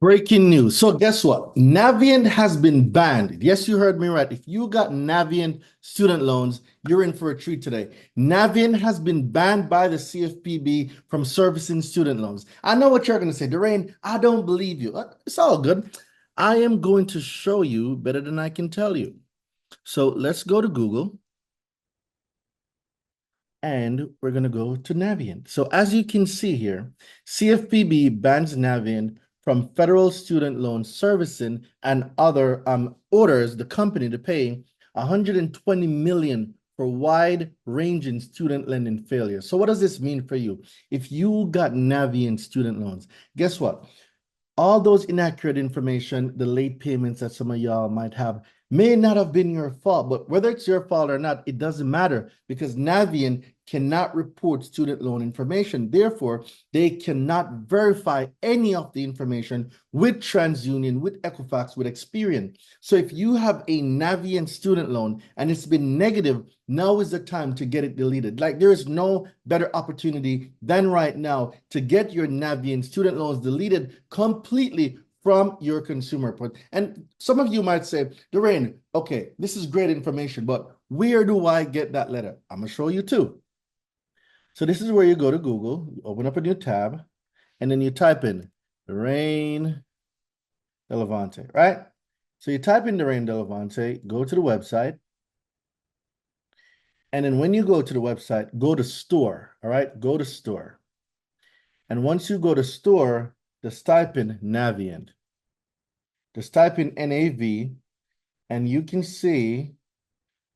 Breaking news. So guess what? Navient has been banned. Yes, you heard me right. If you got Navient student loans, you're in for a treat today. Navient has been banned by the CFPB from servicing student loans. I know what you're going to say, Daraine, I don't believe you. It's all good. I am going to show you better than I can tell you. So let's go to Google and we're going to go to Navient. So as you can see here, CFPB bans Navient from federal student loan servicing and other orders the company to pay 120 million for wide-ranging student lending failure. So what does this mean for you? If you got Navient student loans, guess what? All those inaccurate information, the late payments that some of y'all might have may not have been your fault, but whether it's your fault or not, it doesn't matter because Navient cannot report student loan information. Therefore, they cannot verify any of the information with TransUnion, with Equifax, with Experian. So if you have a Navient student loan and it's been negative, now is the time to get it deleted. Like there is no better opportunity than right now to get your Navient student loans deleted completely from your consumer report. And some of you might say, Daraine, okay, this is great information, but where do I get that letter? I'm gonna show you too. So this is where you go to Google, you open up a new tab, and then you type in Daraine Delevante, right? So you type in Daraine Delevante, go to the website, and then when you go to the website, go to store, all right? Go to store. And once you go to store, just type in Navient. Just type in NAV, and you can see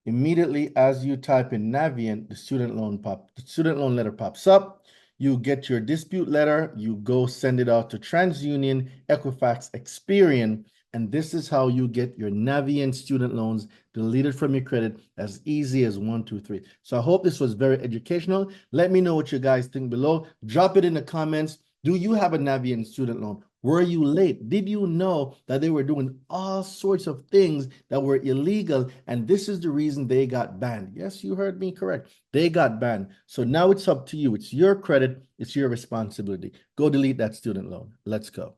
immediately as you type in Navient, the student loan letter pops up. You get your dispute letter, you go send it out to TransUnion, Equifax, Experian, and this is how you get your Navient student loans deleted from your credit as easy as 1, 2, 3. So I hope this was very educational. Let me know what you guys think below. Drop it in the comments. Do you have a Navient student loan? Were you late? Did you know that they were doing all sorts of things that were illegal? And this is the reason they got banned. Yes, you heard me correct. They got banned. So now it's up to you. It's your credit. It's your responsibility. Go delete that student loan. Let's go.